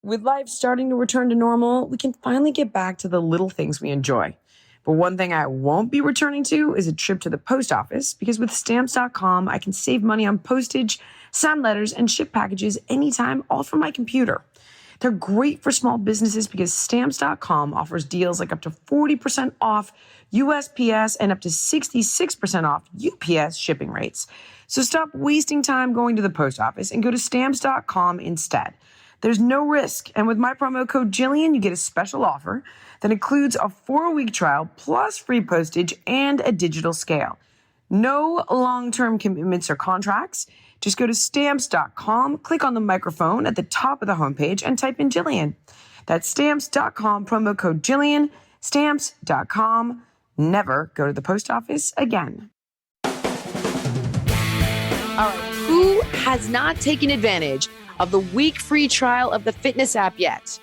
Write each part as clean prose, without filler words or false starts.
With life starting to return to normal, we can finally get back to the little things we enjoy. But one thing I won't be returning to is a trip to the post office because with stamps.com, I can save money on postage, send letters, and ship packages anytime, all from my computer. They're great for small businesses because stamps.com offers deals like up to 40% off USPS and up to 66% off UPS shipping rates. So stop wasting time going to the post office and go to stamps.com instead. There's no risk. And with my promo code Jillian, you get a special offer that includes a 4-week trial plus free postage and a digital scale. No long-term commitments or contracts. Just go to stamps.com, click on the microphone at the top of the homepage, and type in Jillian. That's stamps.com, promo code Jillian, stamps.com. Never go to the post office again. All right, who has not taken advantage of the week free trial of the fitness app yet?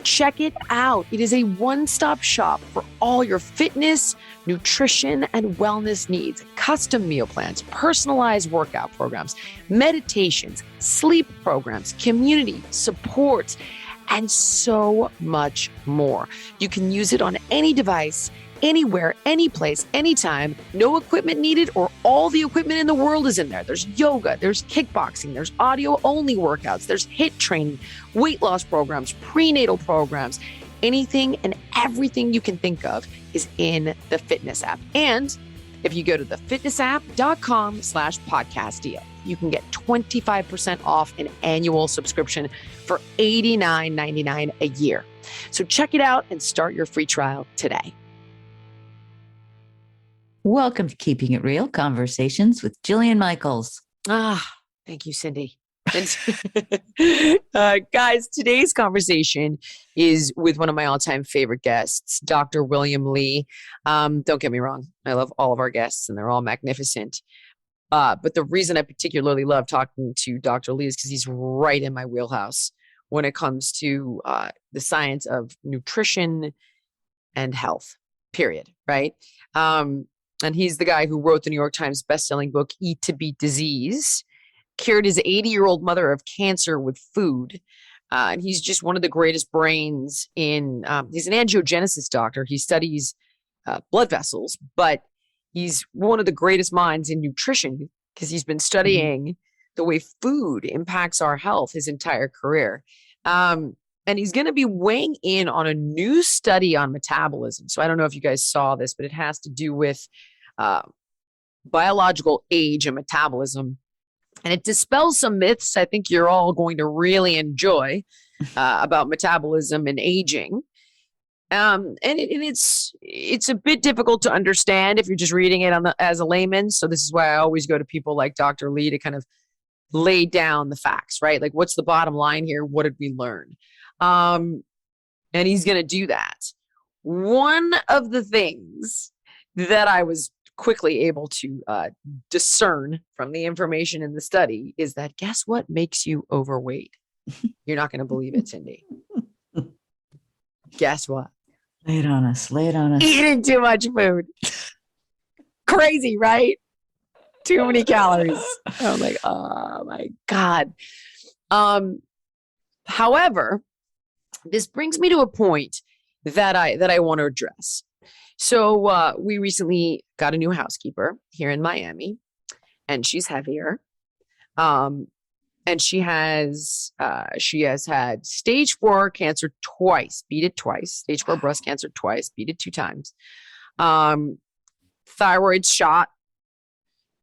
Check it out. It is a one-stop shop for all your fitness, nutrition, and wellness needs. Custom meal plans, personalized workout programs, meditations, sleep programs, community support, and so much more. You can use it on any device, anywhere, any place, anytime. No equipment needed, or all the equipment in the world is in there. There's yoga, there's kickboxing, there's audio-only workouts, there's HIIT training, weight loss programs, prenatal programs. Anything and everything you can think of is in the fitness app. And if you go to thefitnessapp.com/podcast deal, you can get 25% off an annual subscription for $89.99 a year. So check it out and start your free trial today. Welcome to Keeping It Real Conversations with Jillian Michaels. Thank you, Cindy. Guys, today's conversation is with one of my all-time favorite guests, Dr. William Li. Don't get me wrong. I love all of our guests and they're all magnificent. But the reason I particularly love talking to Dr. Li is because he's right in my wheelhouse when it comes to the science of nutrition and health, period, right? And he's the guy who wrote the New York Times bestselling book, Eat to Beat Disease, cured his 80-year-old mother of cancer with food. And he's just one of the greatest brains in, he's an angiogenesis doctor. He studies blood vessels, but he's one of the greatest minds in nutrition because he's been studying the way food impacts our health his entire career. And he's going to be weighing in on a new study on metabolism. So I don't know if you guys saw this, but it has to do with biological age and metabolism. And it dispels some myths I think you're all going to really enjoy about metabolism and aging. And it's a bit difficult to understand if you're just reading it as a layman. So this is why I always go to people like Dr. Li to kind of lay down the facts, right? Like, what's the bottom line here? What did we learn? And he's going to do that. One of the things that I was quickly able to discern from the information in the study is that guess what makes you overweight? You're not going to believe it, Cindy. Guess what? Lay it on us. Lay it on us. Eating too much food. Crazy, right? Too many calories. I'm like, oh my God. However, this brings me to a point that I want to address. So we recently got a new housekeeper here in Miami, and she's heavier. And she has had stage 4 cancer twice, beat it twice, stage 4 breast cancer twice, beat it 2 times. Thyroid shot,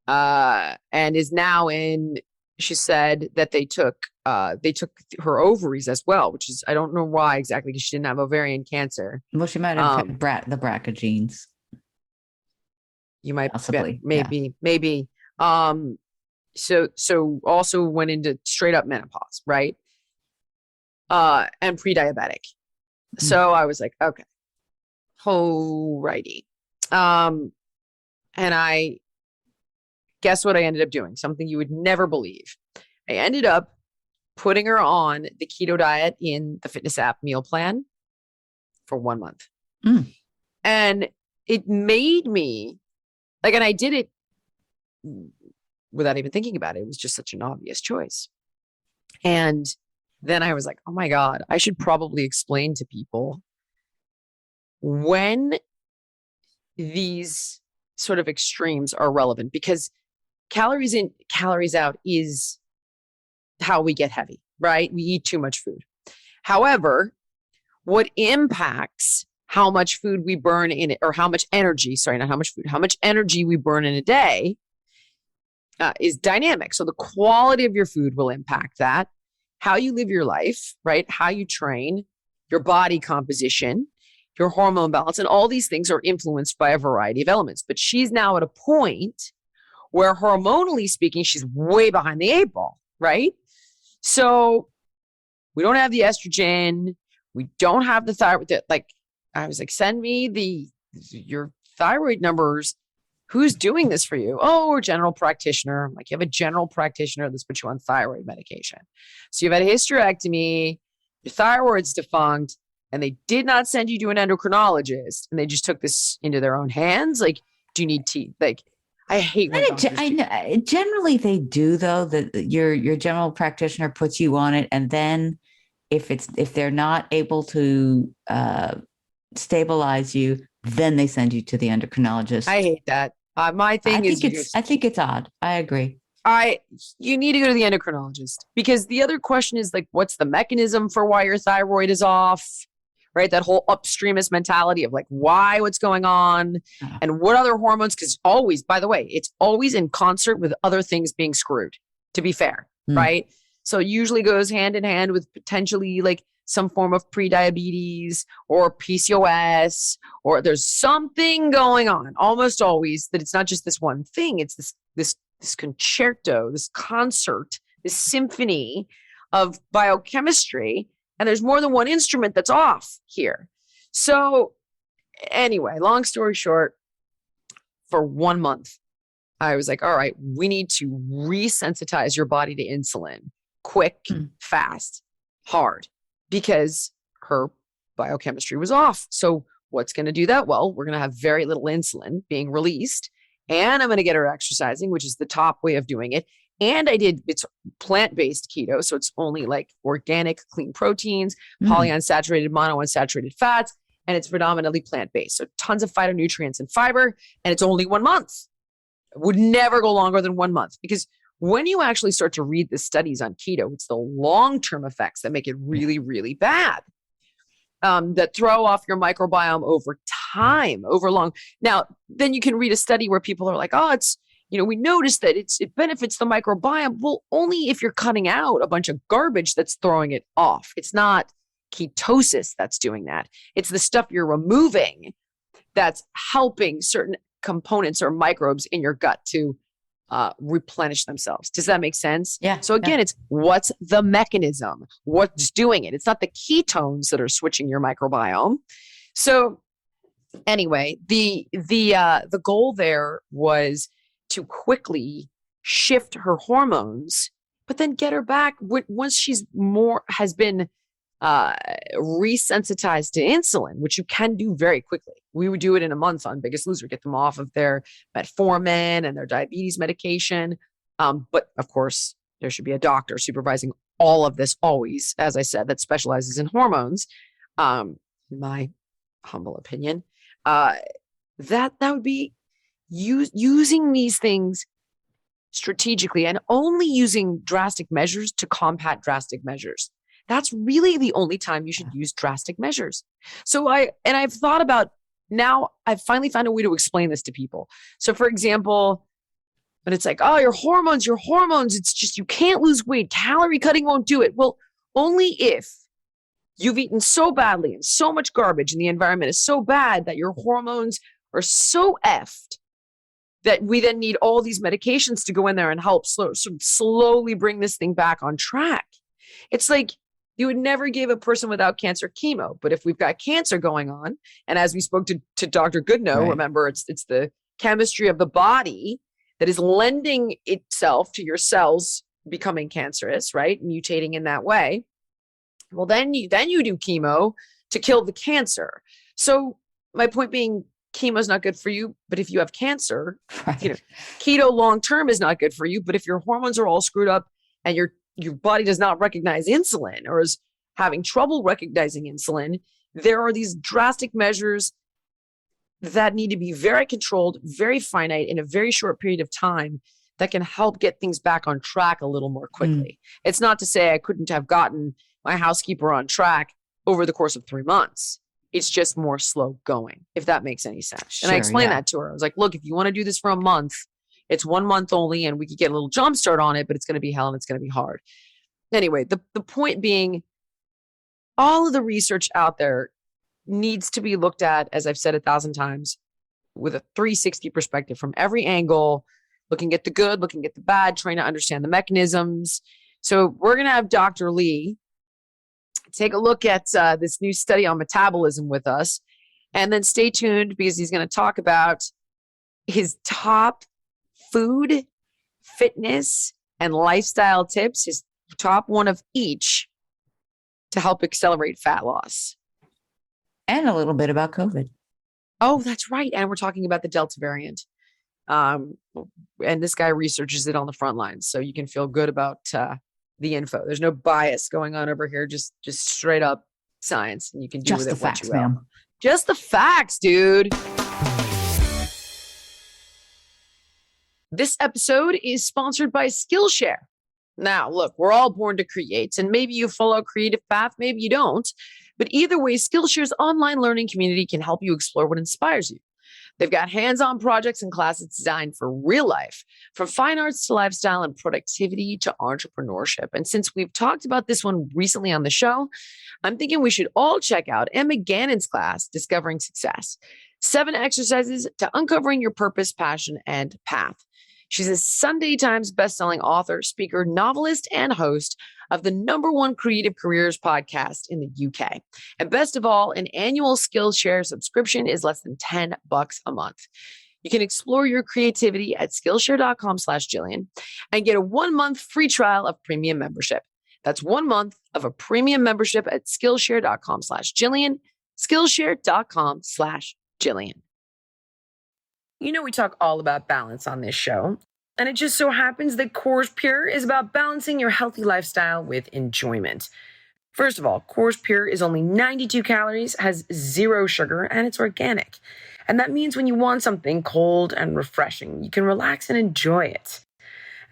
and is now in, she said that they took her ovaries as well, which is, I don't know why exactly, because she didn't have ovarian cancer. Well, she might have had the BRCA genes. You might, possibly, maybe. So also went into straight up menopause, right? And pre-diabetic. So I was like, okay, alrighty. And I guess what I ended up doing, something you would never believe. I ended up putting her on the keto diet in the fitness app meal plan for 1 month. And it made me like, and I did it without even thinking about it. It was just such an obvious choice. And then I was like, oh my God, I should probably explain to people when these sort of extremes are relevant, because calories in, calories out is how we get heavy, right? We eat too much food. However, what impacts how much food we burn in it, or how much energy, sorry, not how much food, how much energy we burn in a day is dynamic. So the quality of your food will impact that, how you live your life, right? How you train, your body composition, your hormone balance, and all these things are influenced by a variety of elements. But she's now at a point where hormonally speaking, she's way behind the eight ball, right? So we don't have the estrogen. We don't have the thyroid. Like, I was like, send me your thyroid numbers. Who's doing this for you? Oh, we're general practitioner. I'm like, you have a general practitioner that's put you on thyroid medication. So you've had a hysterectomy, your thyroid's defunct, and they did not send you to an endocrinologist, and they just took this into their own hands. Like, do you need teeth? Like, I hate when I know, generally they do, though. That your general practitioner puts you on it, and then if they're not able to stabilize you, then they send you to the endocrinologist. I hate that. My thing is, I think it's odd. I agree. You need to go to the endocrinologist, because the other question is like, what's the mechanism for why your thyroid is off, right? That whole upstreamist mentality of like, what's going on, and what other hormones? Because always, by the way, it's always in concert with other things being screwed, to be fair, right? So it usually goes hand in hand with potentially like some form of prediabetes or PCOS, or there's something going on almost always, that it's not just this one thing. It's this concerto, this concert, this symphony of biochemistry. And there's more than one instrument that's off here. So anyway, long story short, for 1 month, I was like, all right, we need to resensitize your body to insulin quick, fast, hard, because her biochemistry was off. So what's going to do that? Well, we're going to have very little insulin being released, and I'm going to get her exercising, which is the top way of doing it. And it's plant-based keto. So it's only like organic, clean proteins, polyunsaturated, monounsaturated fats, and it's predominantly plant-based. So tons of phytonutrients and fiber, and it's only 1 month. It would never go longer than 1 month, because when you actually start to read the studies on keto, it's the long-term effects that make it really, really bad, that throw off your microbiome over time, over long. Now, then you can read a study where people are like, oh, we noticed that it benefits the microbiome. Well, only if you're cutting out a bunch of garbage that's throwing it off. It's not ketosis that's doing that. It's the stuff you're removing that's helping certain components or microbes in your gut to replenish themselves. Does that make sense? Yeah. So again, it's what's the mechanism? What's doing it? It's not the ketones that are switching your microbiome. So anyway, the goal there was to quickly shift her hormones, but then get her back once she's has been resensitized to insulin, which you can do very quickly. We would do it in a month on Biggest Loser, get them off of their metformin and their diabetes medication. But of course, there should be a doctor supervising all of this always, as I said, that specializes in hormones. In my humble opinion, that would be using these things strategically, and only using drastic measures to combat drastic measures. That's really the only time you should use drastic measures. So I've thought about, now I've finally found a way to explain this to people. So for example, when it's like, oh, your hormones, it's just, you can't lose weight. Calorie cutting won't do it. Well, only if you've eaten so badly and so much garbage and the environment is so bad that your hormones are so effed that we then need all these medications to go in there and help slowly bring this thing back on track. It's like, you would never give a person without cancer chemo. But if we've got cancer going on, and as we spoke to Dr. Goodnow, right, remember, it's the chemistry of the body that is lending itself to your cells becoming cancerous, right? Mutating in that way. Well, then you do chemo to kill the cancer. So my point being, chemo is not good for you, but if you have cancer, right, keto long-term is not good for you. But if your hormones are all screwed up and you're your body does not recognize insulin or is having trouble recognizing insulin, there are these drastic measures that need to be very controlled, very finite in a very short period of time that can help get things back on track a little more quickly. It's not to say I couldn't have gotten my housekeeper on track over the course of 3 months. It's just more slow going, if that makes any sense. And I explained that to her. I was like, look, if you want to do this for a month, it's 1 month only and we could get a little jump start on it, but it's going to be hell and it's going to be hard. Anyway, the point being, all of the research out there needs to be looked at, as I've said 1,000 times, with a 360 perspective from every angle, looking at the good, looking at the bad, trying to understand the mechanisms. So we're going to have Dr. Lee take a look at this new study on metabolism with us. And then stay tuned because he's going to talk about his top food, fitness, and lifestyle tips, his top one of each to help accelerate fat loss. And a little bit about COVID. Oh, that's right. And we're talking about the Delta variant. And this guy researches it on the front lines. So you can feel good about the info. There's no bias going on over here. Just straight up science. And you can do Just with the it what facts, you will. ma'am. Just the facts, dude. This episode is sponsored by Skillshare. Now, look, we're all born to create, and maybe you follow a creative path, maybe you don't. But either way, Skillshare's online learning community can help you explore what inspires you. They've got hands-on projects and classes designed for real life, from fine arts to lifestyle and productivity to entrepreneurship. And since we've talked about this one recently on the show, I'm thinking we should all check out Emma Gannon's class, Discovering Success. 7 exercises to uncovering your purpose, passion, and path. She's a Sunday Times bestselling author, speaker, novelist, and host of the #1 creative careers podcast in the UK. And best of all, an annual Skillshare subscription is less than $10 a month. You can explore your creativity at Skillshare.com/Jillian and get a 1-month free trial of premium membership. That's 1 month of a premium membership at Skillshare.com/Jillian, Skillshare.com/Jillian. You know, we talk all about balance on this show, and it just so happens that Coors Pure is about balancing your healthy lifestyle with enjoyment. First of all, Coors Pure is only 92 calories, has 0 sugar, and it's organic. And that means when you want something cold and refreshing, you can relax and enjoy it.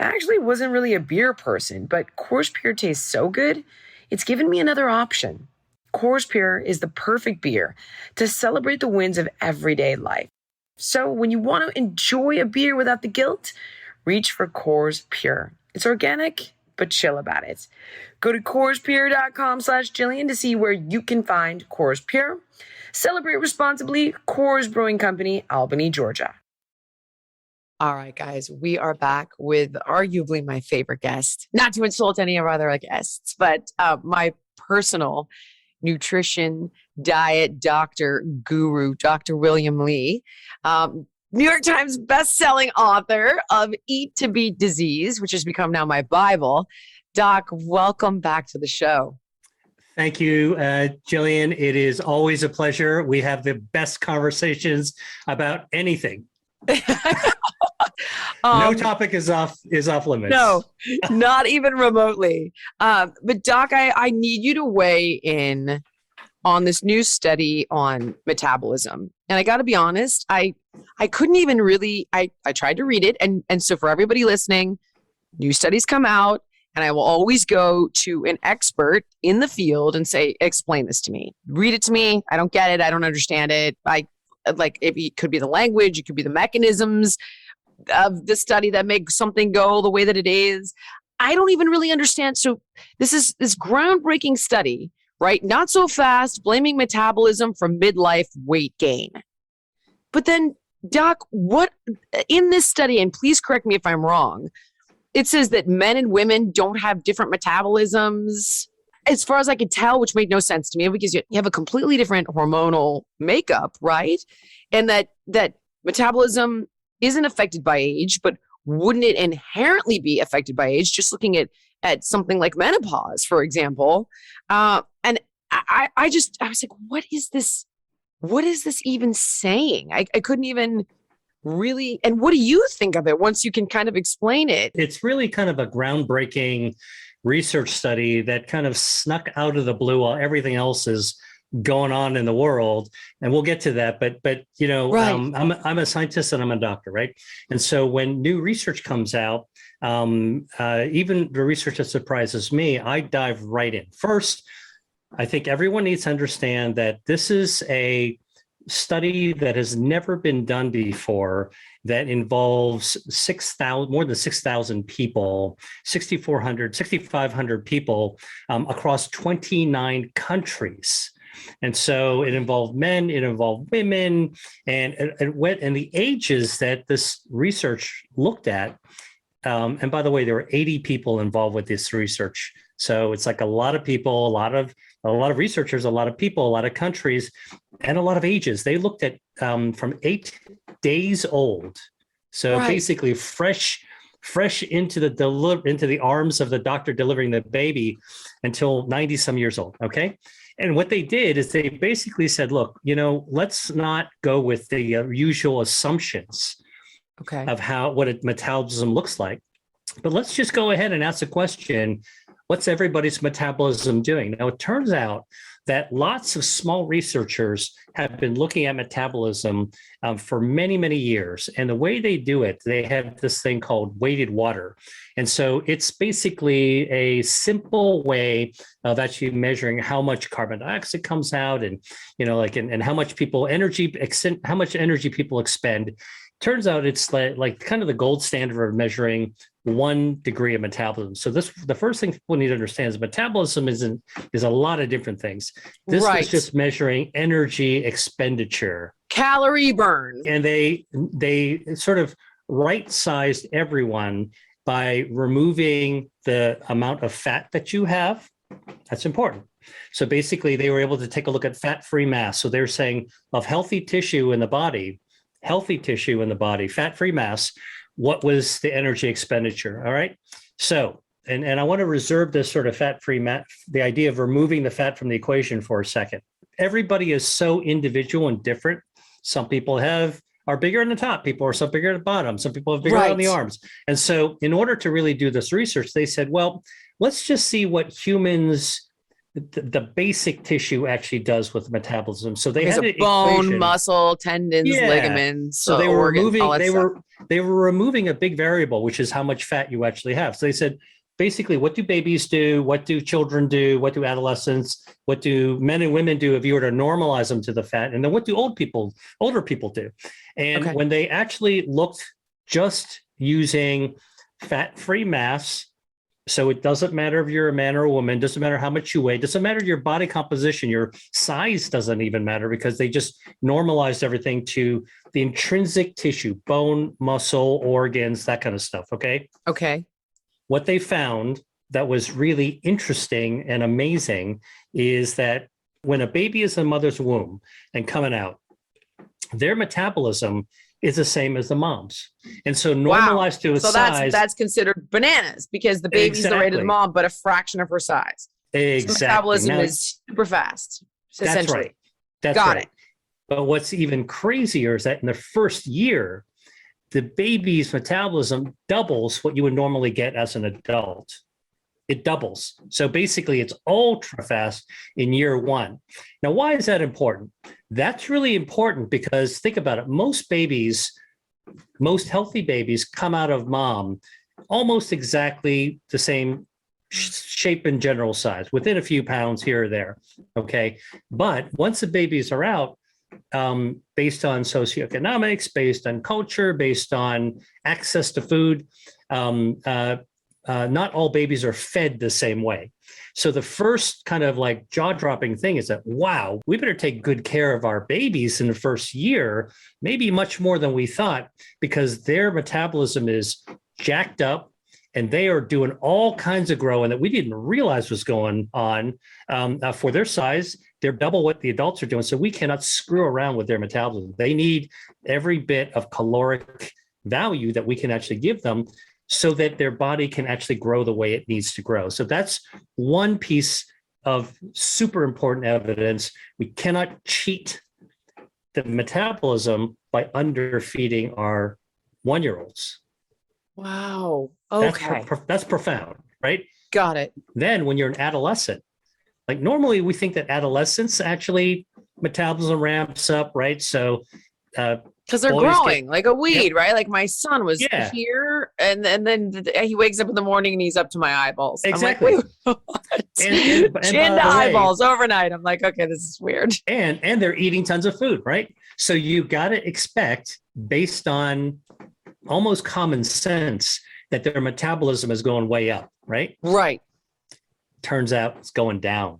I actually wasn't really a beer person, but Coors Pure tastes so good, it's given me another option. Coors Pure is the perfect beer to celebrate the wins of everyday life. So when you want to enjoy a beer without the guilt, reach for Coors Pure. It's organic, but chill about it. Go to CoorsPure.com/Jillian to see where you can find Coors Pure. Celebrate responsibly. Coors Brewing Company, Albany, Georgia. All right, guys, we are back with arguably my favorite guest. Not to insult any of our other guests, but my personal nutrition, diet, doctor, guru, Dr. William Li, New York Times bestselling author of Eat to Beat Disease, which has become now my Bible. Doc, welcome back to the show. Thank you, Jillian. It is always a pleasure. We have the best conversations about anything. No topic is off limits. No, not even remotely. But Doc, I need you to weigh in on this new study on metabolism. And I got to be honest, I couldn't even really, I tried to read it. And so for everybody listening, new studies come out and I will always go to an expert in the field and say, explain this to me. Read it to me. I don't get it. I don't understand it. It could be the language, it could be the mechanisms of the study that make something go the way that it is. I don't even really understand. So this is this groundbreaking study, right? Not so fast, blaming metabolism for midlife weight gain. But then, Doc, what in this study, and please correct me if I'm wrong, it says that men and women don't have different metabolisms. As far as I could tell, which made no sense to me because you have a completely different hormonal makeup, right? And that metabolism isn't affected by age, but wouldn't it inherently be affected by age? Just looking at something like menopause, for example. And I was like, what is this? What is this even saying? I couldn't even really. And what do you think of it once you can kind of explain it? It's really kind of a groundbreaking research study that kind of snuck out of the blue while everything else is going on in the world. And we'll get to that. But you know, Right. I'm a scientist and I'm a doctor, right? And so when new research comes out, even the research that surprises me, I dive right in. First, I think everyone needs to understand that this is a study that has never been done before, that involves 6,000, more than 6,000 people, 6,500 people across 29 countries. And so it involved men, it involved women, and the ages that this research looked at. And by the way, there were 80 people involved with this research. So it's like a lot of people, a lot of researchers, a lot of people, a lot of countries, and a lot of ages. They looked at from 8 days old, so Right. basically fresh into the arms of the doctor delivering the baby, until 90 some years old. Okay. And what they did is they basically said, look, you know, let's not go with the usual assumptions Okay. of what a metabolism looks like, but let's just go ahead and ask the question, what's everybody's metabolism doing? Now, it turns out that lots of small researchers have been looking at metabolism for many, many years. And the way they do it, they have this thing called weighted water. And so it's basically a simple way of actually measuring how much carbon dioxide comes out, and, you know, like, and how much how much energy people expend. Turns out it's like kind of the gold standard of measuring 1 degree of metabolism. So the first thing people need to understand is metabolism is a lot of different things. This Right. was just measuring energy expenditure. Calorie burn. And they sort of right-sized everyone by removing the amount of fat that you have. That's important. So basically, they were able to take a look at fat-free mass. So they're saying of healthy tissue in the body, fat-free mass, what was the energy expenditure? All right. So, and I want to reserve this sort of fat-free mass, the idea of removing the fat from the equation for a second. Everybody is so individual and different. Some people are bigger on the top, people are some bigger at the bottom, some people have bigger on the arms. And so in order to really do this research, they said, well, let's just see what humans, the basic tissue actually does with metabolism. So they had a bone, muscle, tendons, ligaments. So they were removing they were removing a big variable, which is how much fat you actually have. So they said, basically, what do babies do? What do children do? What do adolescents? What do men and women do if you were to normalize them to the fat? And then what do older people do? And when they actually looked just using fat-free mass, so it doesn't matter if you're a man or a woman, doesn't matter how much you weigh, doesn't matter your body composition, your size doesn't even matter, because they just normalized everything to the intrinsic tissue, bone, muscle, organs, that kind of stuff. Okay. Okay. What they found that was really interesting and amazing is that when a baby is in a mother's womb and coming out, their metabolism is the same as the mom's. And so normalized to a size. That's considered bananas, because the baby's the rate of the mom, but a fraction of her size. Exactly. So metabolism is super fast, essentially. That's right. That's Got right. it. But what's even crazier is that in the first year, the baby's metabolism doubles what you would normally get as an adult. It doubles. So basically, it's ultra fast in year 1. Now, why is that important? That's really important because think about it. Most healthy babies come out of mom almost exactly the same shape and general size, within a few pounds here or there. Okay. But once the babies are out, based on socioeconomics, based on culture, based on access to food, not all babies are fed the same way. So the first kind of like jaw-dropping thing is that, wow, we better take good care of our babies in the first year, maybe much more than we thought, because their metabolism is jacked up and they are doing all kinds of growing that we didn't realize was going on for their size. They're double what the adults are doing. So we cannot screw around with their metabolism. They need every bit of caloric value that we can actually give them, so that their body can actually grow the way it needs to grow. So that's one piece of super important evidence. We cannot cheat the metabolism by underfeeding our 1-year-olds. Wow. Okay. That's profound, right? Got it. Then when you're an adolescent, like normally we think that adolescence actually metabolism ramps up, right? So Because they're boys get- growing like a weed, right? Like my son was Yeah. here, and then he wakes up in the morning and he's up to my eyeballs. Exactly. I'm like, wait, what? And by Chin the to way- eyeballs overnight. I'm like, okay, this is weird. and they're eating tons of food, right? So you got to expect, based on almost common sense, that their metabolism is going way up, right? Right. Turns out it's going down.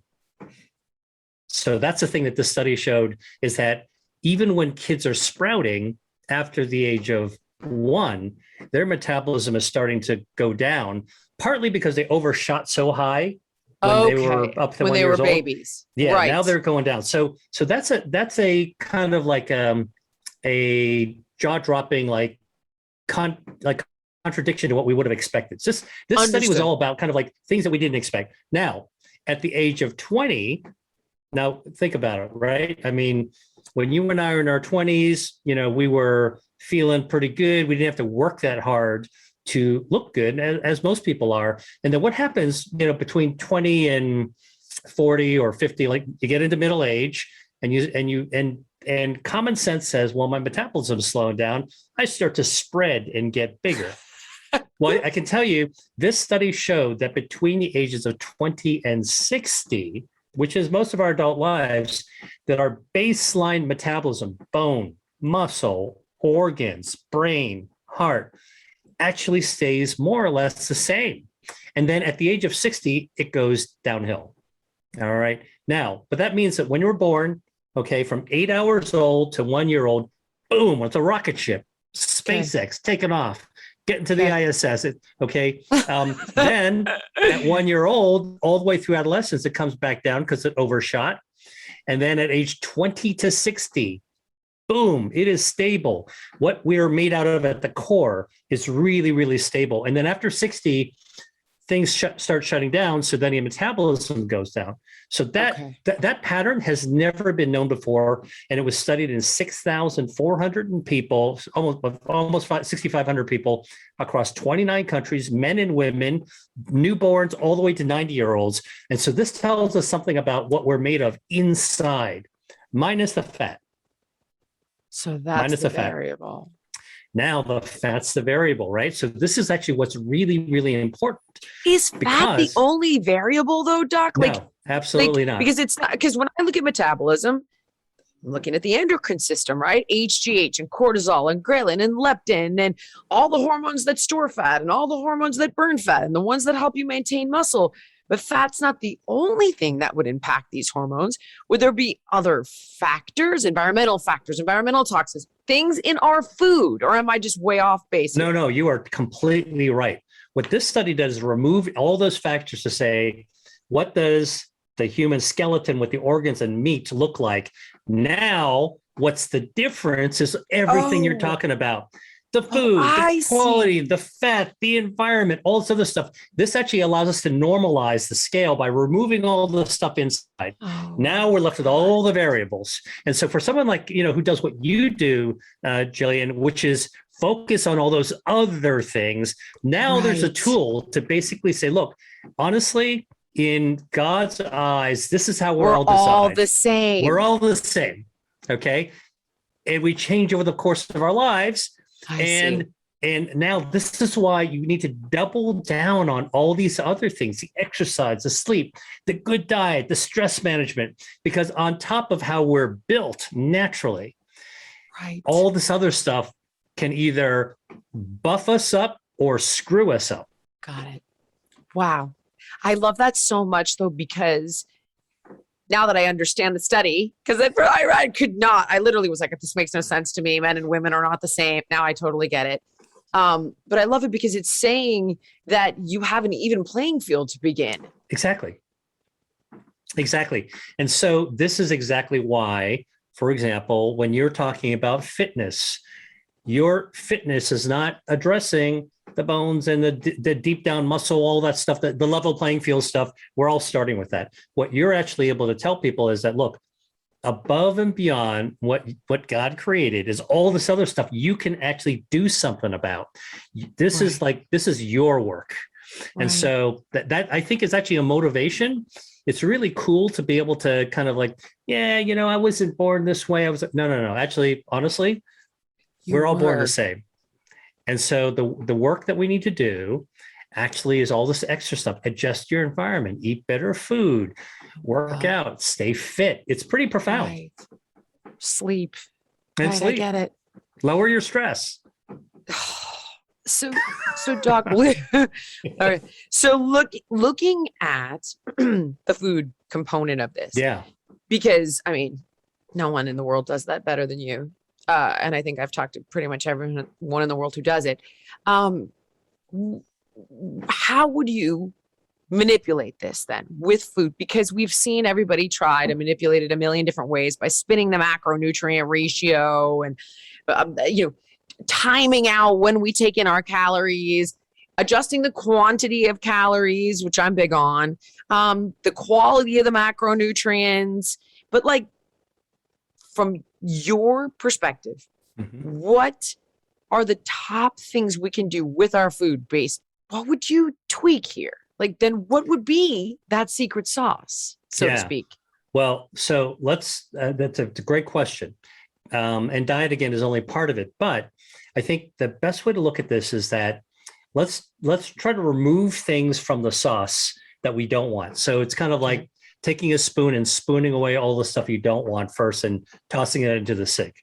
So that's the thing that this study showed, is that even when kids are sprouting after the age of 1, their metabolism is starting to go down, partly because they overshot so high when they were up to when 1 they were years old. babies. Yeah, right. now they're going down. So that's a kind of like a jaw-dropping like contradiction to what we would have expected. This study was Understood. all about kind of like things that we didn't expect. Now, at the age of 20, now think about it, right? I mean, when you and I were in our 20s, we were feeling pretty good. We didn't have to work that hard to look good, as most people are. And then what happens, between 20 and 40 or 50, like you get into middle age, and common sense says, well, my metabolism is slowing down. I start to spread and get bigger. Well, I can tell you, this study showed that between the ages of 20 and 60, which is most of our adult lives, that our baseline metabolism, bone, muscle, organs, brain, heart, actually stays more or less the same. And then at the age of 60, it goes downhill. All right. Now, but that means that when you were born, okay, from 8 hours old to 1 year old, boom, it's a rocket ship, SpaceX taking off, getting to the ISS. Then at 1 year old, all the way through adolescence, it comes back down because it overshot. And then at age 20 to 60, boom, it is stable. What we are made out of at the core is really, really stable. And then after 60, things start shutting down. So then your metabolism goes down. So that pattern has never been known before. And it was studied in 6,400 people, almost 6,500 people across 29 countries, men and women, newborns, all the way to 90-year-olds. And so this tells us something about what we're made of inside, minus the fat. So that's Minus the the fat. variable. Now the fat's the variable, right? So this is actually what's really, really important. Is fat the Because- only variable though, Doc? No, absolutely not. Because it's not, because when I look at metabolism, I'm looking at the endocrine system, right? HGH and cortisol and ghrelin and leptin and all the hormones that store fat and all the hormones that burn fat and the ones that help you maintain muscle. But fat's not the only thing that would impact these hormones. Would there be other factors, environmental toxins, things in our food, or am I just way off base? No, you are completely right. What this study does is remove all those factors to say, what does the human skeleton with the organs and meat look like? Now, what's the difference is everything you're Oh. talking about. The food, I the see. quality, the fat, the environment, all this other stuff. This actually allows us to normalize the scale by removing all the stuff inside. Oh. Now we're left with all the variables. And so for someone like, who does what you do, Jillian, which is focus on all those other things, now there's a Right. tool to basically say, look, honestly, in God's eyes, this is how we're all all designed. the same. We're all the same. Okay. And we change over the course of our lives. I see. And now this is why you need to double down on all these other things, the exercise, the sleep, the good diet, the stress management, because on top of how we're built naturally, Right. all this other stuff can either buff us up or screw us up. Got it. Wow. I love that so much though, because now that I understand the study, because I could not, I literally was like, this makes no sense to me. Men and women are not the same. Now I totally get it. But I love it because it's saying that you have an even playing field to begin. Exactly. And so this is exactly why, for example, when you're talking about fitness, your fitness is not addressing the bones and the deep down muscle, all that stuff, the level playing field stuff. We're all starting with that. What you're actually able to tell people is that, look, above and beyond what God created is all this other stuff you can actually do something about. This is your work. And so that I think is actually a motivation. It's really cool to be able to kind of like, yeah, I wasn't born this way. I was no. Actually, honestly, we're all born the same. And so the work that we need to do actually is all this extra stuff. Adjust your environment, eat better food, work out, stay fit. It's pretty profound. Right. Sleep. And Right, sleep. I get it. Lower your stress. So Doc, all right. So looking at the food component of this, Yeah. because I mean, no one in the world does that better than you. And I think I've talked to pretty much everyone in the world who does it. How would you manipulate this then with food? Because we've seen everybody try to manipulate it a million different ways by spinning the macronutrient ratio and, timing out when we take in our calories, adjusting the quantity of calories, which I'm big on, the quality of the macronutrients. But like, from your perspective, what are the top things we can do with our food based? What would you tweak here? Like, then what would be that secret sauce, so to speak? Well, so that's a great question. And diet, again, is only part of it. But I think the best way to look at this is that let's try to remove things from the sauce that we don't want. So it's kind of like taking a spoon and spooning away all the stuff you don't want first and tossing it into the sink.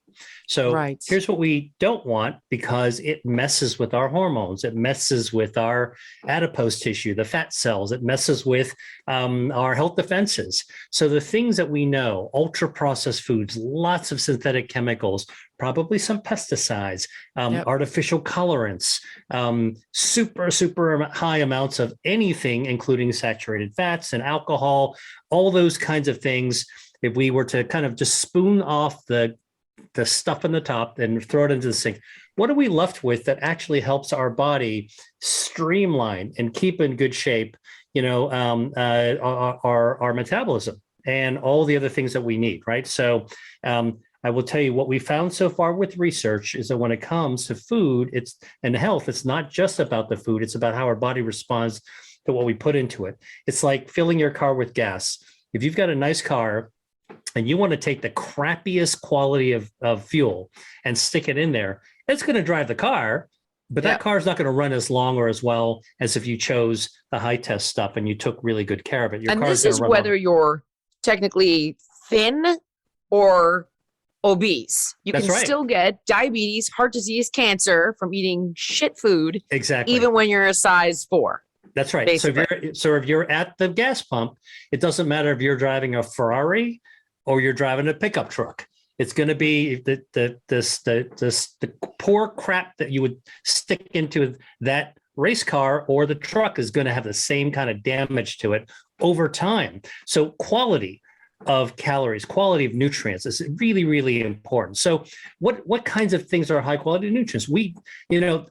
So here's what we don't want, because it messes with our hormones. It messes with our adipose tissue, the fat cells. It messes with our health defenses. So the things that we know, ultra processed foods, lots of synthetic chemicals, probably some pesticides, artificial colorants, super, super high amounts of anything, including saturated fats and alcohol, all those kinds of things. If we were to kind of just spoon off the stuff in the top and throw it into the sink, what are we left with that actually helps our body streamline and keep in good shape, our metabolism and all the other things that we need, right? So I will tell you what we found so far with research is that when it comes to food, and health, it's not just about the food, it's about how our body responds to what we put into it. It's like filling your car with gas. If you've got a nice car and you want to take the crappiest quality of fuel and stick it in there, it's going to drive the car, but that car is not going to run as long or as well as if you chose the high test stuff and you took really good care of it. And this is whether you're technically thin or obese. You can still get diabetes, heart disease, cancer from eating shit food. Exactly. Even when you're a size 4. That's right. Basically. So if you're at the gas pump, it doesn't matter if you're driving a Ferrari or you're driving a pickup truck. It's going to be the poor crap that you would stick into that race car or the truck is going to have the same kind of damage to it over time. So quality of calories, quality of nutrients is really, really important. So what kinds of things are high quality nutrients?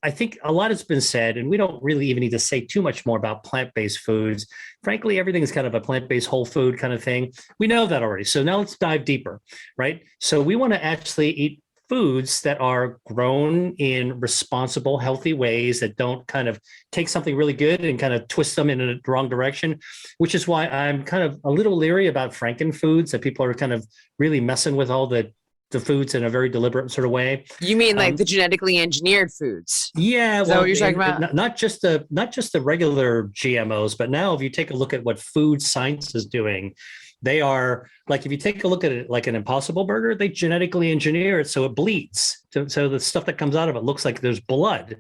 I think a lot has been said, and we don't really even need to say too much more about plant-based foods. Frankly, everything is kind of a plant-based whole food kind of thing. We know that already. So now let's dive deeper, right? So we want to actually eat foods that are grown in responsible, healthy ways that don't kind of take something really good and kind of twist them in the wrong direction, which is why I'm kind of a little leery about frankenfoods, that people are kind of really messing with all the foods in a very deliberate sort of way. You mean like the genetically engineered foods? Yeah. Is that what you're talking about? Not just the regular GMOs, but now if you take a look at what food science is doing, they are like, if you take a look at it like an Impossible Burger, they genetically engineer it so it bleeds. So the stuff that comes out of it looks like there's blood.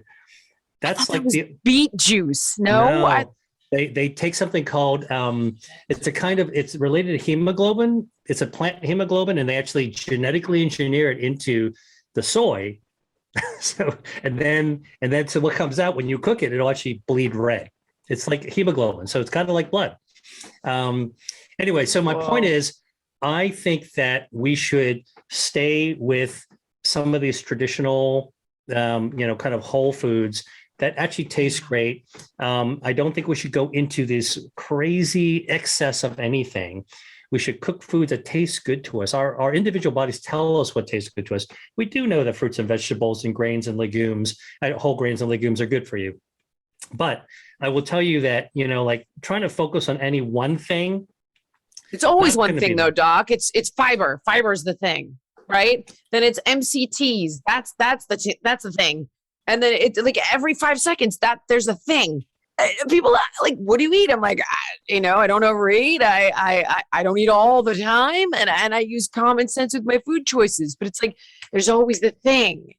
That's like the beet juice. No. They take something called it's related to hemoglobin. It's a plant hemoglobin, and they actually genetically engineer it into the soy. So what comes out when you cook it, it'll actually bleed red. It's like hemoglobin, so it's kind of like blood. Anyway, so my point is, I think that we should stay with some of these traditional, kind of whole foods that actually taste great. I don't think we should go into this crazy excess of anything. We should cook foods that taste good to us. Our individual bodies tell us what tastes good to us. We do know that fruits and vegetables and grains and legumes, whole grains and legumes are good for you. But I will tell you that, like trying to focus on any one thing. It's always Not one gonna thing be though, that. Doc. It's fiber. Fiber's the thing, right? Then it's MCTs. That's the thing. And then it's like every 5 seconds that there's a thing. People like, what do you eat? I'm like, I don't overeat. I don't eat all the time, and I use common sense with my food choices. But it's like there's always the thing.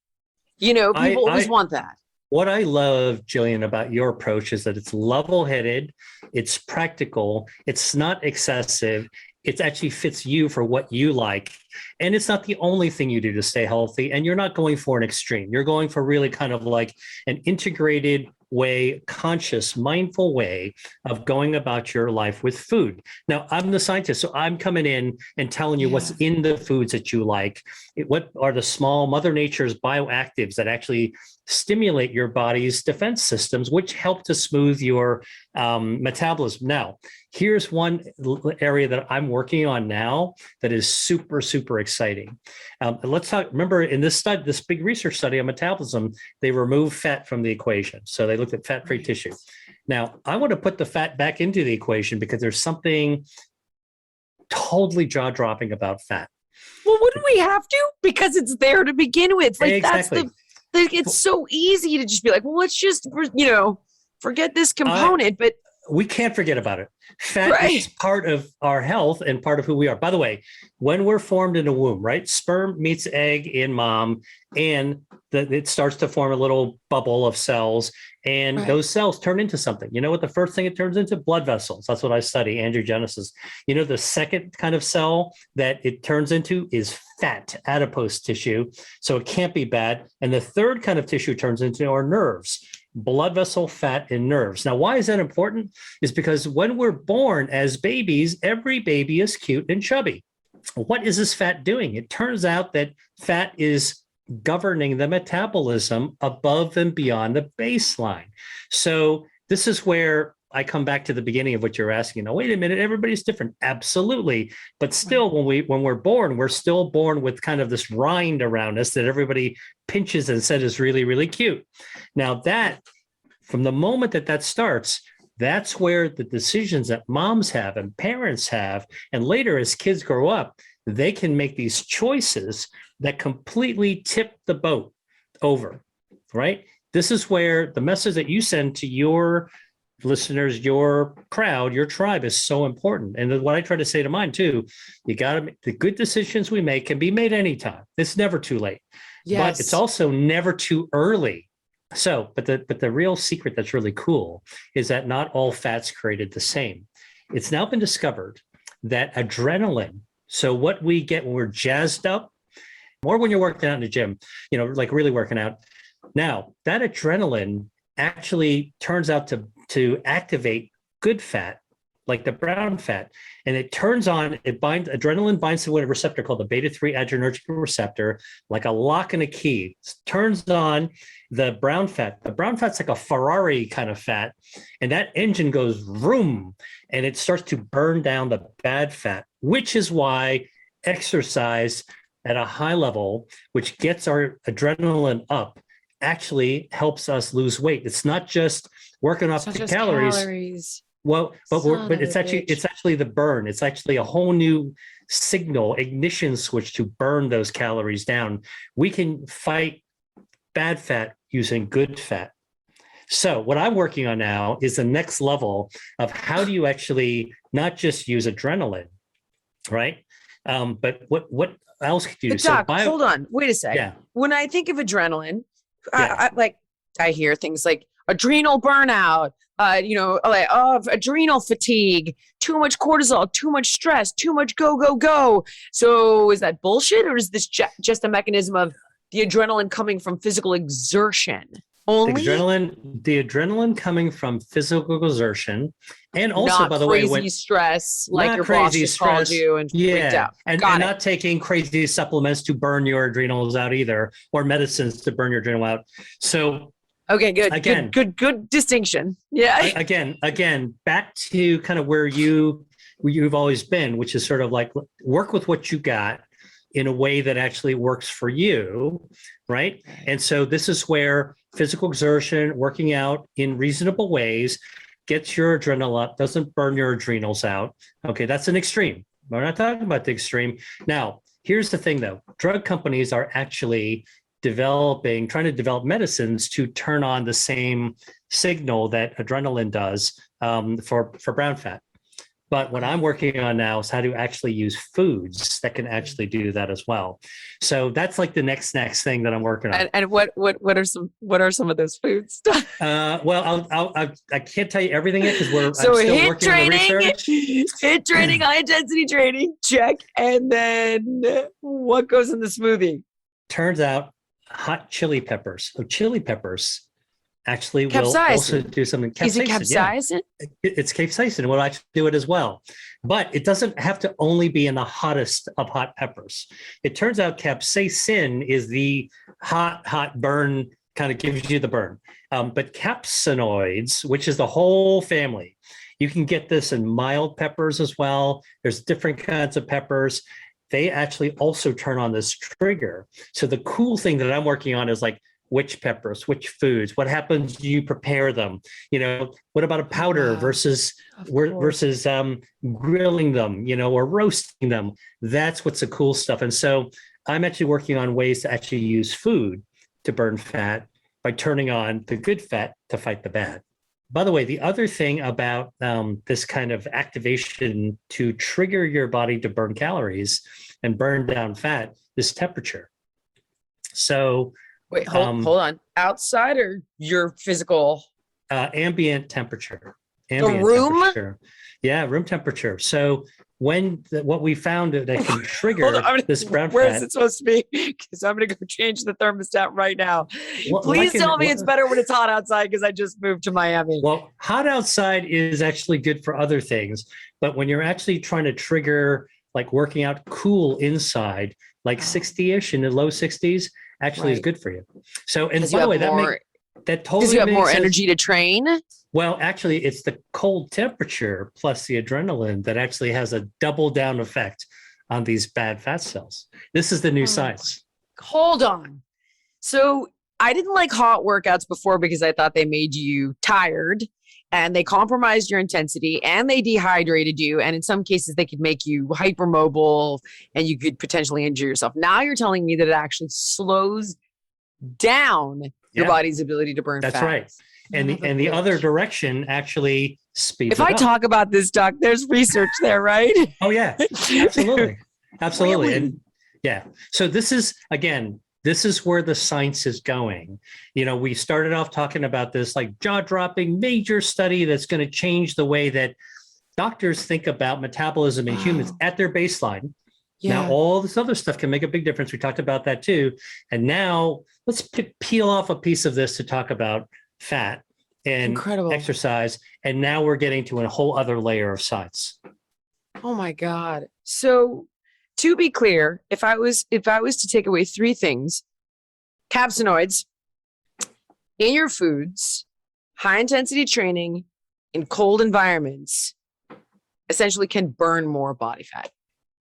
I, People always I, want that. what I love, Jillian, about your approach is that it's level-headed, it's practical, it's not excessive. It actually fits you for what you like. And it's not the only thing you do to stay healthy. And you're not going for an extreme. You're going for really kind of like an integrated way, conscious, mindful way of going about your life with food. Now, I'm the scientist, so I'm coming in and telling you what's in the foods that you like. What are the small Mother Nature's bioactives that actually stimulate your body's defense systems, which help to smooth your metabolism. Now, here's one area that I'm working on now that is super, super exciting. Let's talk. Remember, in this study, this big research study on metabolism, they removed fat from the equation. So they looked at fat-free tissue. Now, I want to put the fat back into the equation because there's something totally jaw-dropping about fat. Well, wouldn't we have to? Because it's there to begin with. Like Exactly. that's it's so easy to just be like, well, let's just, forget this component. But we can't forget about it. Fat is part of our health and part of who we are. By the way, when we're formed in a womb, right? Sperm meets egg in mom, and it starts to form a little bubble of cells, and those cells turn into something. You know what the first thing it turns into? Blood vessels. That's what I study, angiogenesis. The second kind of cell that it turns into is fat, adipose tissue. So it can't be bad. And the third kind of tissue turns into our nerves. Blood vessel, fat, and nerves. Now, why is that important? Is because when we're born as babies, every baby is cute and chubby. What is this fat doing? It turns out that fat is governing the metabolism above and beyond the baseline. So this is where I come back to the beginning of what you're asking. Now, wait a minute, everybody's different. Absolutely. But still, when we're born, we're still born with kind of this rind around us that everybody pinches and said is really, really cute. Now that, from the moment that starts, that's where the decisions that moms have and parents have, and later as kids grow up, they can make these choices that completely tip the boat over, right? This is where the message that you send to your listeners, your crowd, your tribe is so important. And what I try to say to mine too, you got to, the good decisions we make can be made anytime. It's never too late, but it's also never too early. So, but the real secret that's really cool is that not all fat's created the same. It's now been discovered that adrenaline, so what we get when we're jazzed up, or when you're working out in the gym, like really working out. Now, that adrenaline actually turns out to activate good fat, like the brown fat, and adrenaline binds to a receptor called the beta-3 adrenergic receptor, like a lock and a key. It turns on the brown fat. The brown fat's like a Ferrari kind of fat, and that engine goes vroom, and it starts to burn down the bad fat, which is why exercise at a high level, which gets our adrenaline up, actually helps us lose weight. It's not just working off the calories. Well, but it's actually the burn. It's actually a whole new signal, ignition switch to burn those calories down. We can fight bad fat using good fat. So what I'm working on now is the next level of how do you actually not just use adrenaline, right? But what else could you do? Doc, hold on, wait a second. Yeah. When I think of adrenaline, I hear things like adrenal burnout, adrenal fatigue, too much cortisol, too much stress, too much go. So is that bullshit, or is this just a mechanism of the adrenaline coming from physical exertion only? The adrenaline coming from physical exertion, and also, not by the way, crazy stress, like your boss just called you and freaked out. And not taking crazy supplements to burn your adrenals out either, or medicines to burn your adrenal out. So, okay, good. Again, good distinction. Yeah. Again, back to kind of where you've always been, which is sort of like work with what you got in a way that actually works for you, right? And so this is where physical exertion, working out in reasonable ways, gets your adrenaline up, doesn't burn your adrenals out. Okay, that's an extreme. We're not talking about the extreme. Now, here's the thing though. Drug companies are actually trying to develop medicines to turn on the same signal that adrenaline does for brown fat. But what I'm working on now is how to actually use foods that can actually do that as well. So that's like the next thing that I'm working on. And what are some of those foods? Well, I can't tell you everything yet because I'm still HIIT working on the research. HIIT training, high intensity training, check. And then what goes in the smoothie? Turns out hot chili peppers actually will Capsaicin. also do something. Is it capsaicin? Yeah. It's capsaicin. We'll actually do it as well. But it doesn't have to only be in the hottest of hot peppers. It turns out capsaicin is the hot burn, kind of gives you the burn. But capsaicinoids, which is the whole family, you can get this in mild peppers as well. There's different kinds of peppers. They actually also turn on this trigger. So the cool thing that I'm working on is like, which peppers, which foods, what happens when you prepare them? What about a powder versus grilling them, or roasting them? That's what's the cool stuff. And so I'm actually working on ways to actually use food to burn fat by turning on the good fat to fight the bad. By the way, the other thing about this kind of activation to trigger your body to burn calories and burn down fat is temperature. So Wait, hold on. Outside or your physical? Ambient temperature. Room? Temperature. Yeah, room temperature. So what we found that can trigger this brown fat. Where is it supposed to be? Because I'm going to go change the thermostat right now. Please tell me it's better when it's hot outside because I just moved to Miami. Well, hot outside is actually good for other things. But when you're actually trying to trigger, like working out cool inside, like 60-ish in the low 60s, actually is good for you. So, and by the way, that totally because you have more sense. Energy to train. Well, actually, it's the cold temperature plus the adrenaline that actually has a double down effect on these bad fat cells. This is the new science. Hold on. So I didn't like hot workouts before because I thought they made you tired and they compromised your intensity and they dehydrated you. And in some cases, they could make you hypermobile and you could potentially injure yourself. Now you're telling me that it actually slows down your body's ability to burn fat. That's right. And the other direction actually speeds If I talk about this, Doc, there's research there, right? Oh, yeah, absolutely. Absolutely. Really? And yeah. So this is where the science is going. We started off talking about this like jaw-dropping major study that's going to change the way that doctors think about metabolism in humans at their baseline. Yeah. Now, all this other stuff can make a big difference. We talked about that too. And now let's peel off a piece of this to talk about fat and exercise. And now we're getting to a whole other layer of science. Oh my God. So to be clear, if I was to take away three things, capsaicinoids in your foods, high intensity training in cold environments essentially can burn more body fat.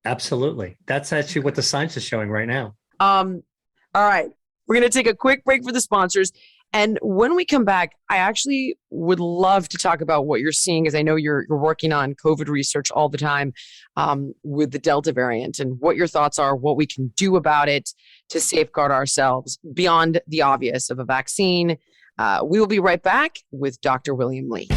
Absolutely. That's actually what the science is showing right now. All right. We're going to take a quick break for the sponsors. And when we come back, I actually would love to talk about what you're seeing, as I know you're working on COVID research all the time with the Delta variant and what your thoughts are, what we can do about it to safeguard ourselves beyond the obvious of a vaccine. We will be right back with Dr. William Li.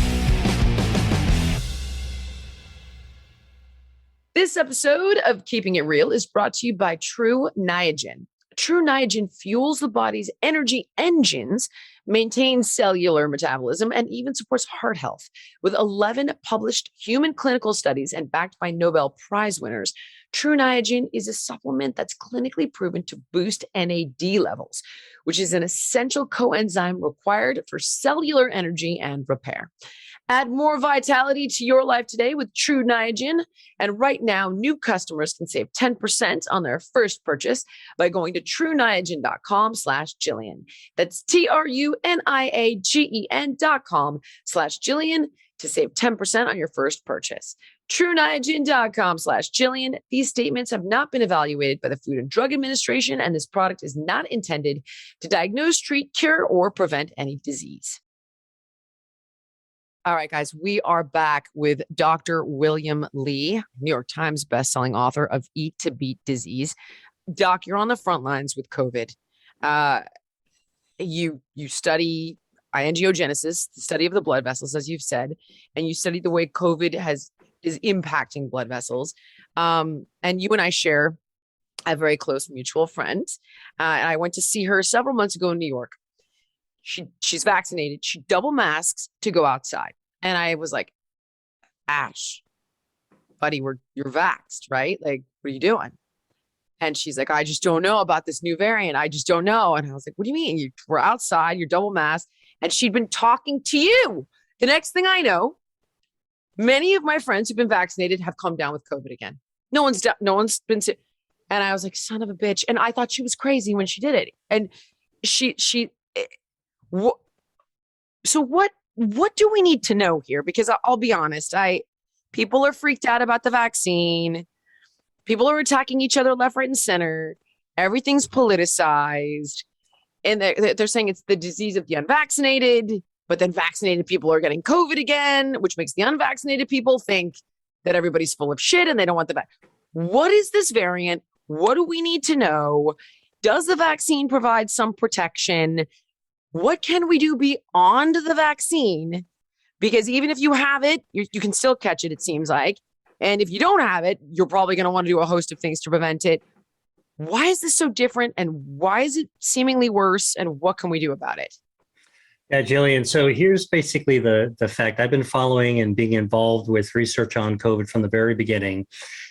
This episode of Keeping It Real is brought to you by True Niagen. True Niagen fuels the body's energy engines, maintains cellular metabolism, and even supports heart health. With 11 published human clinical studies and backed by Nobel Prize winners, True Niagen is a supplement that's clinically proven to boost NAD levels, which is an essential coenzyme required for cellular energy and repair. Add more vitality to your life today with True Niagen. And right now, new customers can save 10% on their first purchase by going to trueniagen.com/Jillian. That's TRUNIAGEN.com/Jillian to save 10% on your first purchase. TrueNiagen.com/Jillian. These statements have not been evaluated by the Food and Drug Administration, and this product is not intended to diagnose, treat, cure, or prevent any disease. All right, guys, we are back with Dr. William Li, New York Times bestselling author of Eat to Beat Disease. Doc, you're on the front lines with COVID. You study angiogenesis, the study of the blood vessels, as you've said, and you study the way COVID is impacting blood vessels. And you and I share a very close mutual friend. And I went to see her several months ago in New York. She's vaccinated. She double masks to go outside. And I was like, Ash, buddy, you're vaxxed, right? Like, what are you doing? And she's like, I just don't know about this new variant. I just don't know. And I was like, what do you mean? We're outside, you're double masked. And she'd been talking to you. The next thing I know, many of my friends who've been vaccinated have come down with COVID again. No one's been sick. And I was like, son of a bitch. And I thought she was crazy when she did it. And so what do we need to know here? Because I'll be honest, people are freaked out about the vaccine. People are attacking each other left, right, and center. Everything's politicized. And they're saying it's the disease of the unvaccinated, but then vaccinated people are getting COVID again, which makes the unvaccinated people think that everybody's full of shit and they don't want the vaccine. What is this variant? What do we need to know? Does the vaccine provide some protection? What can we do beyond the vaccine? Because even if you have it, you can still catch it, it seems like. And if you don't have it, you're probably going to want to do a host of things to prevent it. Why is this so different? And why is it seemingly worse? And what can we do about it? Yeah, Jillian. So here's basically the fact. I've been following and being involved with research on COVID from the very beginning,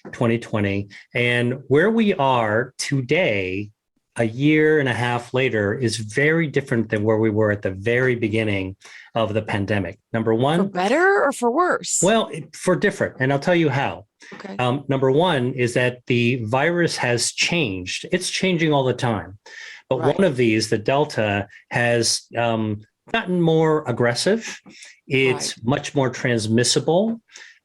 2020. And where we are today, a year and a half later, is very different than where we were at the very beginning of the pandemic. Number one. For better or for worse? Well, for different. And I'll tell you how. Okay. Number one is that the virus has changed. It's changing all the time. But Right. one of these, the Delta, has gotten more aggressive. It's much more transmissible.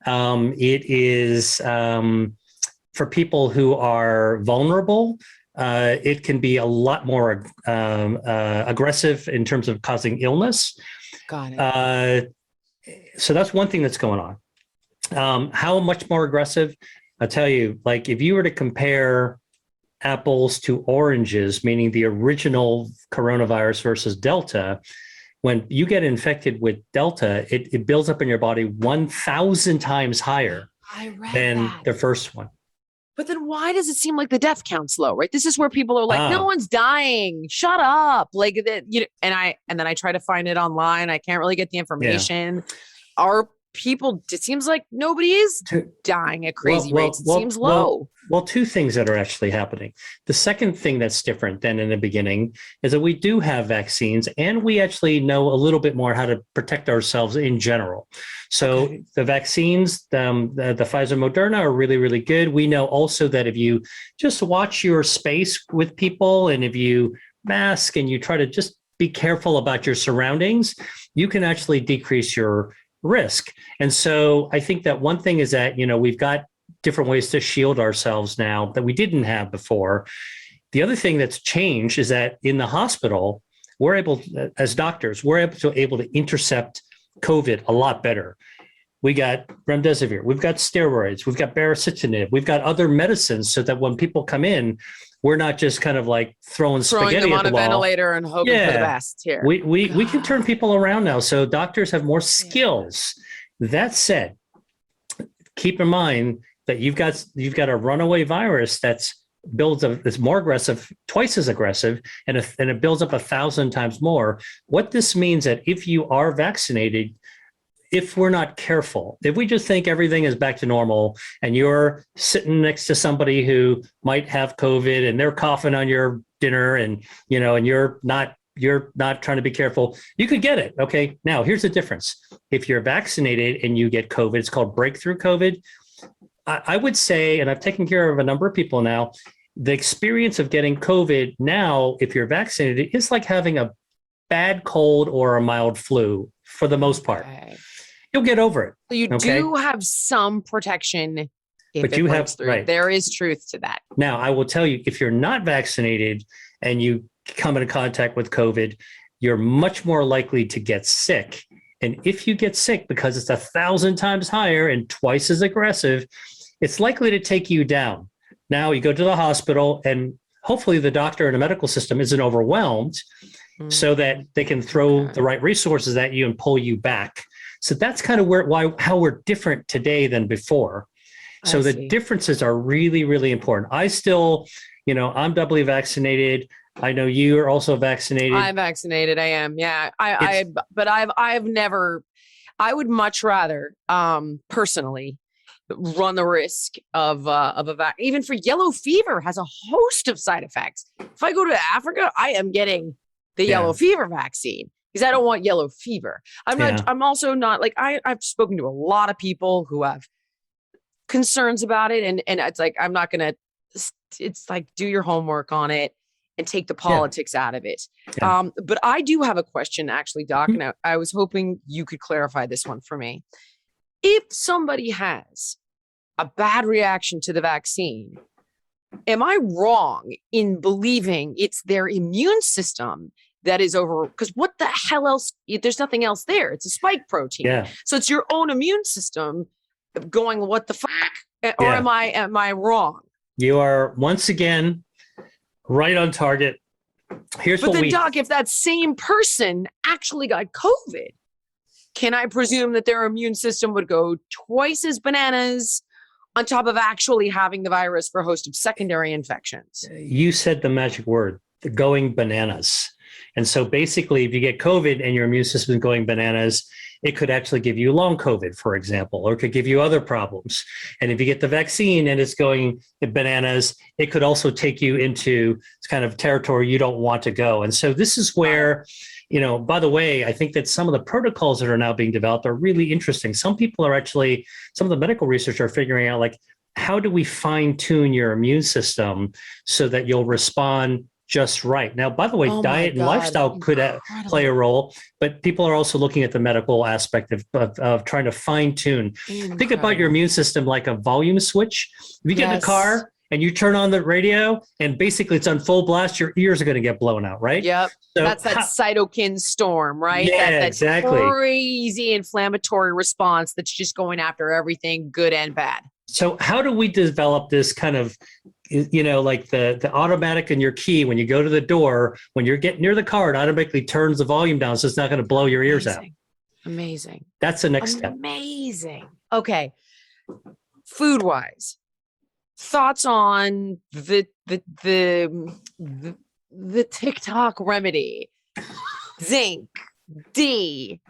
It is for people who are vulnerable. It can be a lot more aggressive in terms of causing illness. Got it. So that's one thing that's going on. How much more aggressive? I'll tell you, like if you were to compare apples to oranges, meaning the original coronavirus versus Delta, when you get infected with Delta, it builds up in your body 1,000 times higher than the first one. But then why does it seem like the death count's low, right? This is where people are like, no one's dying. Shut up. Like that, and then I try to find it online. I can't really get the information. Are people, it seems like nobody is dying at crazy rates. It seems low. Well, two things that are actually happening. The second thing that's different than in the beginning is that we do have vaccines and we actually know a little bit more how to protect ourselves in general. So the vaccines, the Pfizer Moderna are really, really good. We know also that if you just watch your space with people and if you mask and you try to just be careful about your surroundings, you can actually decrease your risk. And so I think that one thing is that, we've got different ways to shield ourselves now that we didn't have before. The other thing that's changed is that in the hospital, we're able, as doctors, we're able to intercept COVID a lot better. We got remdesivir, we've got steroids, we've got baricitinib, we've got other medicines so that when people come in, we're not just kind of like throwing spaghetti them at on the a wall. Ventilator and hoping for the best here. We can turn people around now. So doctors have more skills. That said, keep in mind that you've got a runaway virus that's more aggressive, twice as aggressive, and it builds up 1,000 times more. What this means that if you are vaccinated, if we're not careful, if we just think everything is back to normal and you're sitting next to somebody who might have COVID and they're coughing on your dinner and, and you're not trying to be careful, you could get it. Okay. Now here's the difference. If you're vaccinated and you get COVID, it's called breakthrough COVID. I would say, and I've taken care of a number of people now, the experience of getting COVID now, if you're vaccinated, is like having a bad cold or a mild flu for the most part. Okay. You'll get over it. So you Okay. do have some protection if But it you breaks have- through. right. There is truth to that. Now, I will tell you, if you're not vaccinated and you come into contact with COVID, you're much more likely to get sick. And if you get sick, because it's 1,000 times higher and twice as aggressive, it's likely to take you down. Now you go to the hospital, and hopefully the doctor and the medical system isn't overwhelmed so that they can throw the right resources at you and pull you back. So that's kind of how we're different today than before. So I the see. differences are really, really important. I still, I'm doubly vaccinated. I know you are also vaccinated. I'm vaccinated. I am. Yeah. It's- But I've never, I would much rather, personally run the risk of even for yellow fever has a host of side effects. If I go to Africa, I am getting the Yeah. yellow fever vaccine because I don't want yellow fever. Yeah. I'm also not like, I've spoken to a lot of people who have concerns about it. And it's like, I'm not going to, it's like, do your homework on it and take the politics out of it. Yeah. But I do have a question actually, Doc, and I was hoping you could clarify this one for me. If somebody has a bad reaction to the vaccine, am I wrong in believing it's their immune system that is over? Because what the hell else? There's nothing else there. It's a spike protein. Yeah. So it's your own immune system going, what the fuck? Or Yeah. am I wrong? You are once again right on target. Here's But what then, we Doc, if that same person actually got COVID, can I presume that their immune system would go twice as bananas on top of actually having the virus for a host of secondary infections? you said the magic word, the going bananas. And so basically, if you get COVID and your immune system is going bananas, it could actually give you long COVID, for example, or it could give you other problems. And if you get the vaccine and it's going bananas, it could also take you into kind of territory you don't want to go. And so this is where, by the way, I think that some of the protocols that are now being developed are really interesting. Some people are actually, some of the medical research are figuring out, like, how do we fine tune your immune system so that you'll respond just right? Now, by the way, Oh my diet and God, lifestyle could play a role, but people are also looking at the medical aspect of trying to fine tune. Think about your immune system like a volume switch. If you get in a Yes. car and you turn on the radio and basically it's on full blast, your ears are going to get blown out, right? Yep. So That's that cytokine storm, right? Yeah, that exactly. crazy inflammatory response that's just going after everything good and bad. So how do we develop this kind of, like the automatic in your key when you go to the door, when you're getting near the car, it automatically turns the volume down so it's not going to blow your ears out. Amazing. That's the next step. Amazing. Okay. Food wise, thoughts on the TikTok remedy, zinc, D,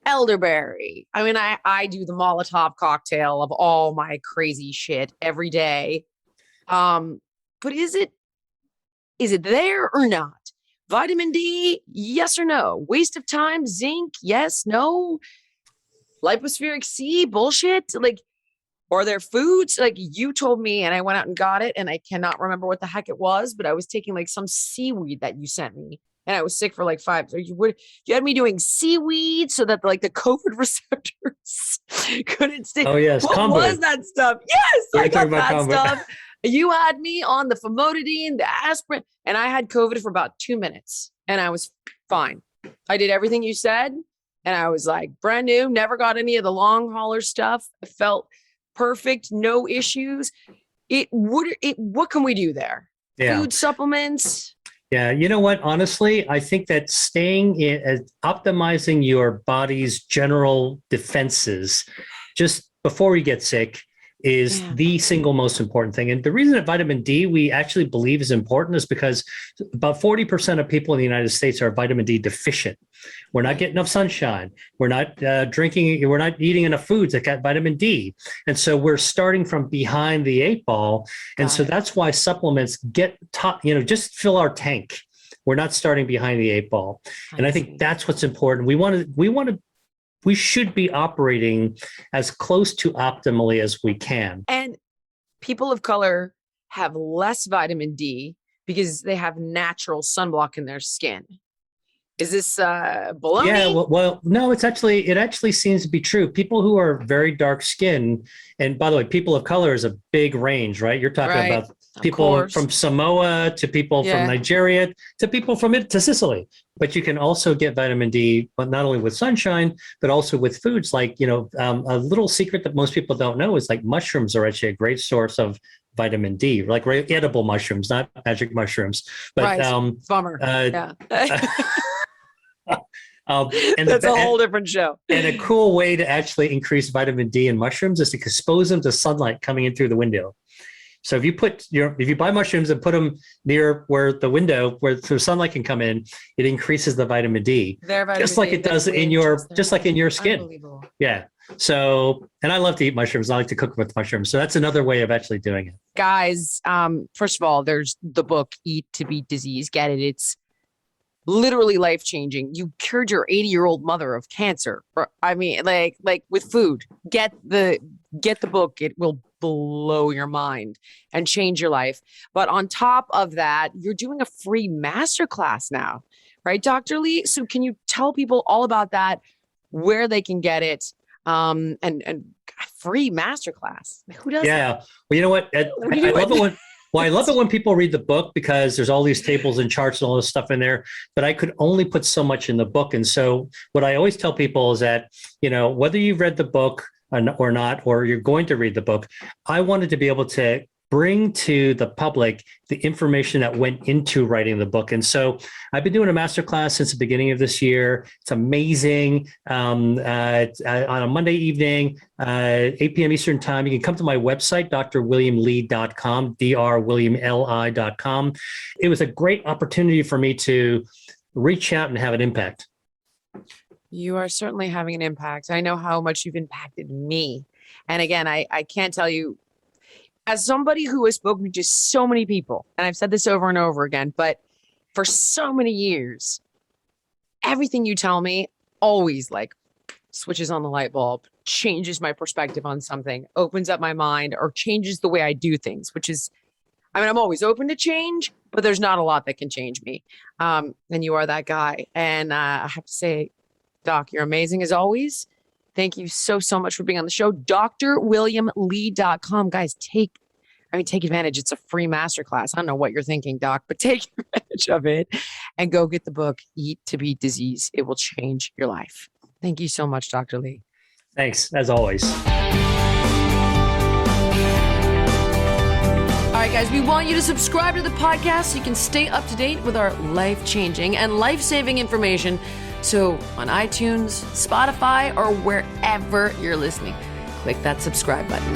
elderberry. I mean, I do the Molotov cocktail of all my crazy shit every day. But is it there or not? Vitamin D, yes or no? Waste of time, zinc, yes, no? Lipospheric C, bullshit? Like, are there foods? Like you told me, and I went out and got it, and I cannot remember what the heck it was, but I was taking like some seaweed that you sent me. And I was sick for like 5. So you had me doing seaweed so that like the COVID receptors couldn't stay. Oh yes, What kombu. was that stuff? Yes, You're I got talking about that kombu. stuff. You had me on the famotidine, the aspirin, and I had COVID for about 2 minutes, and I was fine. I did everything you said, and I was like brand new. Never got any of the long hauler stuff. I felt perfect, no issues. What can we do there? Yeah. Food supplements. Yeah, you know what? Honestly, I think that optimizing your body's general defenses just before you get sick is Yeah. the single most important thing. And the reason that vitamin D we actually believe is important is because about 40% of people in the United States are vitamin D deficient. We're not getting enough sunshine. We're not we're not eating enough foods that got vitamin D. And so we're starting from behind the 8 ball. And Got so it. that's why supplements get top, just fill our tank. We're not starting behind the 8 ball. And I see. think that's what's important. We should be operating as close to optimally as we can. And people of color have less vitamin D because they have natural sunblock in their skin. Is this baloney? Yeah, well, no, it actually seems to be true. People who are very dark skinned, and by the way, people of color is a big range, right? You're talking Right. about Of people course. from Samoa to people Yeah. from Nigeria to people to Sicily. But you can also get vitamin D, but not only with sunshine, but also with foods like, a little secret that most people don't know is like mushrooms are actually a great source of vitamin D, like edible mushrooms, not magic mushrooms. But Right. Bummer. uh, Yeah. and That's a whole different show. and a cool way to actually increase vitamin D in mushrooms is to expose them to sunlight coming in through the window. So if you buy mushrooms and put them near where the sunlight can come in, it increases the vitamin D, Their vitamin just like D, it the does weight, just like in your skin. Unbelievable. Yeah. So, and I love to eat mushrooms. I like to cook with mushrooms. So that's another way of actually doing it. Guys, first of all, there's the book Eat to Beat Disease. Get it. It's literally life-changing. You cured your 80-year-old mother of cancer. I mean, like with food. Get the book. It will blow your mind and change your life. But on top of that, you're doing a free masterclass now, right, Dr. Lee? So can you tell people all about that, where they can get it, and free masterclass? Who does that? Yeah. Well, you know what? I love it when people read the book because there's all these tables and charts and all this stuff in there, but I could only put so much in the book. And so what I always tell people is that, whether you've read the book or not, or you're going to read the book, I wanted to be able to bring to the public the information that went into writing the book. And so I've been doing a masterclass since the beginning of this year. It's amazing. On a Monday evening, 8 p.m. Eastern time, you can come to my website, drwilliamlee.com, drwilliamli.com. It was a great opportunity for me to reach out and have an impact. You are certainly having an impact. I know how much you've impacted me. And again, I can't tell you, as somebody who has spoken to so many people, and I've said this over and over again, but for so many years, everything you tell me always switches on the light bulb, changes my perspective on something, opens up my mind, or changes the way I do things, which is, I'm always open to change, but there's not a lot that can change me. And you are that guy. And I have to say, Doc, you're amazing as always. Thank you so much for being on the show. drwilliamlee.com. Guys, take advantage. It's a free masterclass. I don't know what you're thinking, Doc, but take advantage of it and go get the book, Eat to Beat Disease. It will change your life. Thank you so much, Dr. Lee. Thanks, as always. All right, guys, we want you to subscribe to the podcast so you can stay up to date with our life-changing and life-saving information. So on iTunes, Spotify, or wherever you're listening, click that subscribe button.